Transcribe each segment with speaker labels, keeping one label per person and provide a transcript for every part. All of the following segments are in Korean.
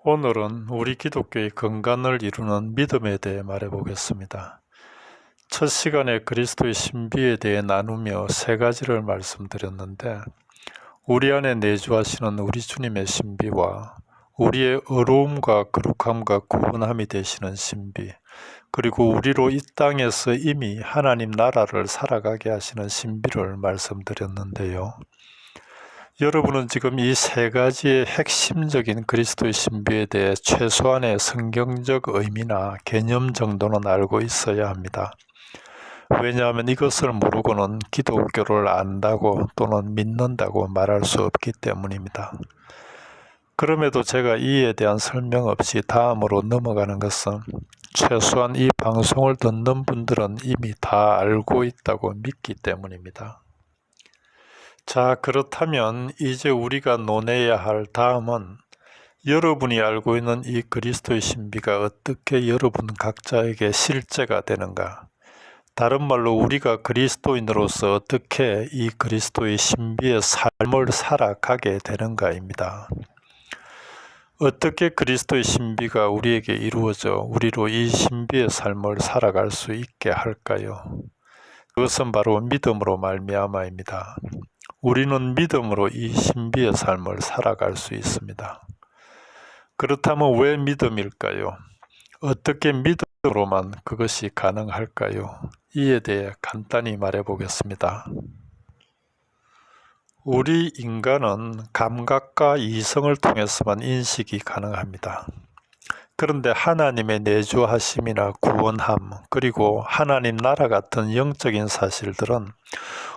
Speaker 1: 오늘은 우리 기독교의 근간을 이루는 믿음에 대해 말해보겠습니다. 첫 시간에 그리스도의 신비에 대해 나누며 세 가지를 말씀드렸는데, 우리 안에 내주하시는 우리 주님의 신비와 우리의 의로움과 거룩함과 구원함이 되시는 신비, 그리고 우리로 이 땅에서 이미 하나님 나라를 살아가게 하시는 신비를 말씀드렸는데요. 여러분은 지금 이 세 가지의 핵심적인 그리스도의 신비에 대해 최소한의 성경적 의미나 개념 정도는 알고 있어야 합니다. 왜냐하면 이것을 모르고는 기독교를 안다고 또는 믿는다고 말할 수 없기 때문입니다. 그럼에도 제가 이에 대한 설명 없이 다음으로 넘어가는 것은 최소한 이 방송을 듣는 분들은 이미 다 알고 있다고 믿기 때문입니다. 자, 그렇다면 이제 우리가 논해야 할 다음은 여러분이 알고 있는 이 그리스도의 신비가 어떻게 여러분 각자에게 실제가 되는가? 다른 말로 우리가 그리스도인으로서 어떻게 이 그리스도의 신비의 삶을 살아가게 되는가입니다. 어떻게 그리스도의 신비가 우리에게 이루어져 우리로 이 신비의 삶을 살아갈 수 있게 할까요? 그것은 바로 믿음으로 말미암아입니다. 우리는 믿음으로 이 신비의 삶을 살아갈 수 있습니다. 그렇다면 왜 믿음일까요? 어떻게 믿음으로만 그것이 가능할까요? 이에 대해 간단히 말해 보겠습니다. 우리 인간은 감각과 이성을 통해서만 인식이 가능합니다. 그런데 하나님의 내주하심이나 구원함, 그리고 하나님 나라 같은 영적인 사실들은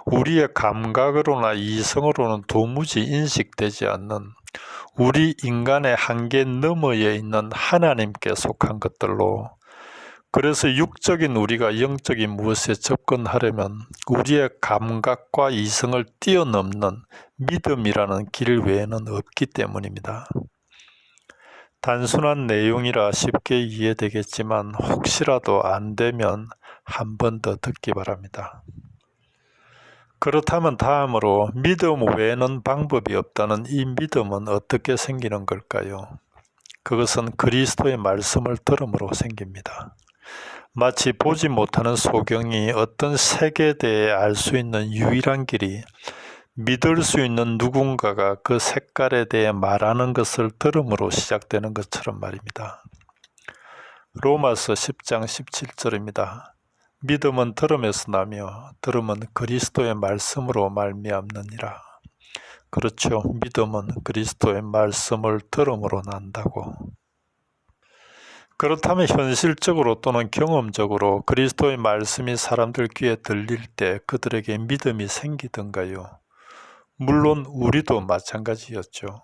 Speaker 1: 우리의 감각으로나 이성으로는 도무지 인식되지 않는 우리 인간의 한계 너머에 있는 하나님께 속한 것들로, 그래서 육적인 우리가 영적인 무엇에 접근하려면 우리의 감각과 이성을 뛰어넘는 믿음이라는 길 외에는 없기 때문입니다. 단순한 내용이라 쉽게 이해되겠지만 혹시라도 안 되면 한 번 더 듣기 바랍니다. 그렇다면 다음으로 믿음 외에는 방법이 없다는 이 믿음은 어떻게 생기는 걸까요? 그것은 그리스도의 말씀을 들음으로 생깁니다. 마치 보지 못하는 소경이 어떤 색에 대해 알 수 있는 유일한 길이 믿을 수 있는 누군가가 그 색깔에 대해 말하는 것을 들음으로 시작되는 것처럼 말입니다. 로마서 10장 17절입니다. 믿음은 들음에서 나며 들음은 그리스도의 말씀으로 말미암느니라. 그렇죠. 믿음은 그리스도의 말씀을 들음으로 난다고. 그렇다면 현실적으로 또는 경험적으로 그리스도의 말씀이 사람들 귀에 들릴 때 그들에게 믿음이 생기던가요? 물론 우리도 마찬가지였죠.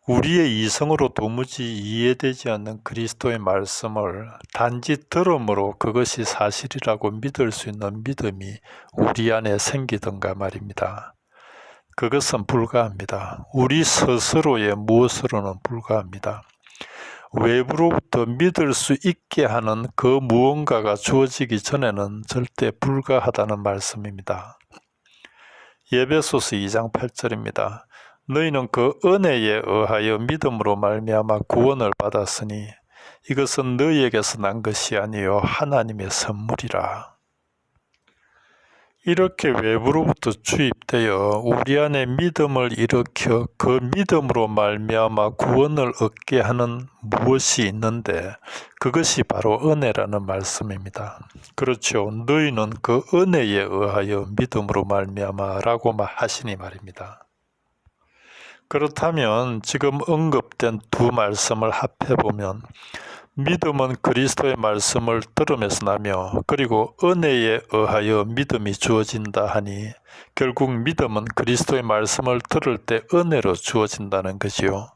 Speaker 1: 우리의 이성으로 도무지 이해되지 않는 그리스도의 말씀을 단지 들음으로 그것이 사실이라고 믿을 수 있는 믿음이 우리 안에 생기던가 말입니다. 그것은 불가합니다. 우리 스스로의 무엇으로는 불가합니다. 외부로부터 믿을 수 있게 하는 그 무언가가 주어지기 전에는 절대 불가하다는 말씀입니다. 에베소서 2장 8절입니다. 너희는 그 은혜에 의하여 믿음으로 말미암아 구원을 받았으니 이것은 너희에게서 난 것이 아니요 하나님의 선물이라. 이렇게 외부로부터 주입되어 우리 안에 믿음을 일으켜 그 믿음으로 말미암아 구원을 얻게 하는 무엇이 있는데 그것이 바로 은혜라는 말씀입니다. 그렇죠. 너희는 그 은혜에 의하여 믿음으로 말미암아라고 하시니 말입니다. 그렇다면 지금 언급된 두 말씀을 합해보면 믿음은 그리스도의 말씀을 들음에서 나며 그리고 은혜에 의하여 믿음이 주어진다 하니 결국 믿음은 그리스도의 말씀을 들을 때 은혜로 주어진다는 것이요.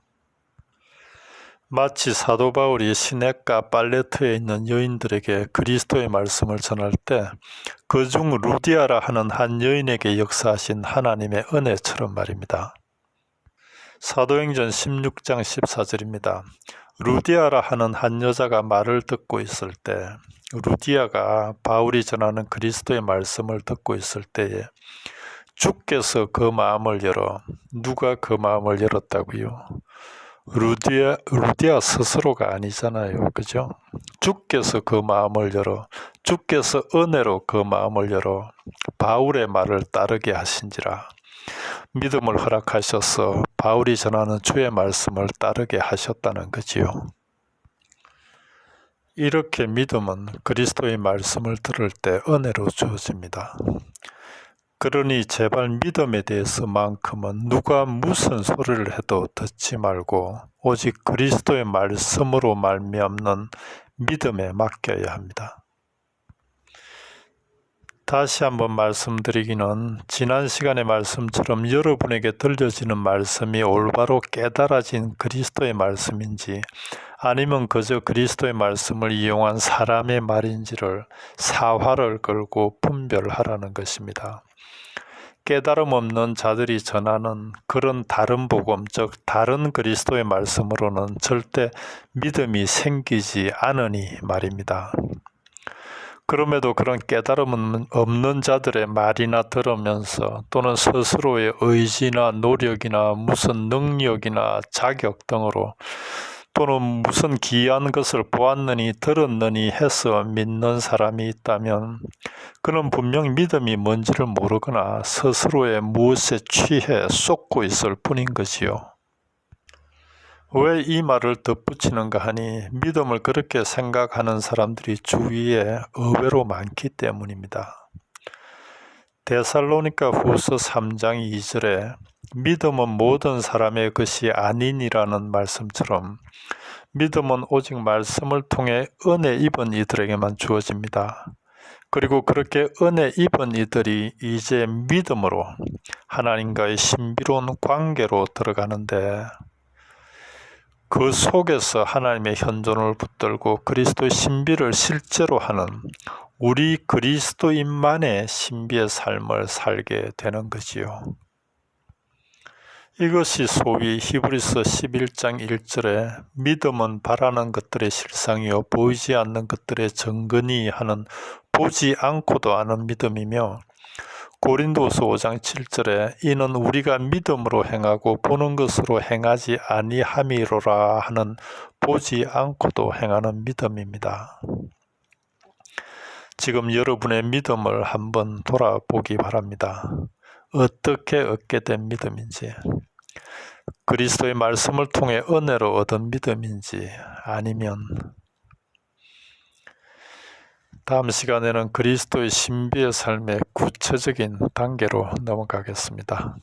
Speaker 1: 마치 사도 바울이 시내가 빨레트에 있는 여인들에게 그리스도의 말씀을 전할 때 그중 루디아라 하는 한 여인에게 역사하신 하나님의 은혜처럼 말입니다. 사도행전 16장 14절입니다. 루디아라 하는 한 여자가 말을 듣고 있을 때 루디아가 바울이 전하는 그리스도의 말씀을 듣고 있을 때에 주께서 그 마음을 열어 누가 그 마음을 열었다고요? 루디아 스스로가 아니잖아요. 그죠? 주께서 그 마음을 열어, 주께서 은혜로 그 마음을 열어 바울의 말을 따르게 하신지라. 믿음을 허락하셔서 바울이 전하는 주의 말씀을 따르게 하셨다는 거지요. 이렇게 믿음은 그리스도의 말씀을 들을 때 은혜로 주어집니다. 그러니 제발 믿음에 대해서만큼은 누가 무슨 소리를 해도 듣지 말고 오직 그리스도의 말씀으로 말미암는 믿음에 맡겨야 합니다. 다시 한번 말씀드리기는 지난 시간의 말씀처럼 여러분에게 들려지는 말씀이 올바로 깨달아진 그리스도의 말씀인지 아니면 그저 그리스도의 말씀을 이용한 사람의 말인지를 사활을 걸고 분별하라는 것입니다. 깨달음 없는 자들이 전하는 그런 다른 복음, 즉 다른 그리스도의 말씀으로는 절대 믿음이 생기지 않으니 말입니다. 그럼에도 그런 깨달음 없는 자들의 말이나 들으면서 또는 스스로의 의지나 노력이나 무슨 능력이나 자격 등으로 또는 무슨 기이한 것을 보았느니 들었느니 해서 믿는 사람이 있다면 그는 분명 믿음이 뭔지를 모르거나 스스로의 무엇에 취해 쏟고 있을 뿐인 것이요. 왜 이 말을 덧붙이는가 하니 믿음을 그렇게 생각하는 사람들이 주위에 의외로 많기 때문입니다. 데살로니가 후서 3장 2절에 믿음은 모든 사람의 것이 아니니라는 말씀처럼 믿음은 오직 말씀을 통해 은혜 입은 이들에게만 주어집니다. 그리고 그렇게 은혜 입은 이들이 이제 믿음으로 하나님과의 신비로운 관계로 들어가는데 그 속에서 하나님의 현존을 붙들고 그리스도의 신비를 실제로 하는 우리 그리스도인만의 신비의 삶을 살게 되는 거지요. 이것이 소위 히브리서 11장 1절에 믿음은 바라는 것들의 실상이요 보이지 않는 것들의 증거니 하는 보지 않고도 아는 믿음이며 고린도서 5장 7절에 이는 우리가 믿음으로 행하고 보는 것으로 행하지 아니함이로라 하는 보지 않고도 행하는 믿음입니다. 지금 여러분의 믿음을 한번 돌아보기 바랍니다. 어떻게 얻게 된 믿음인지, 그리스도의 말씀을 통해 은혜로 얻은 믿음인지 아니면 다음 시간에는 그리스도의 신비의 삶의 구체적인 단계로 넘어가겠습니다.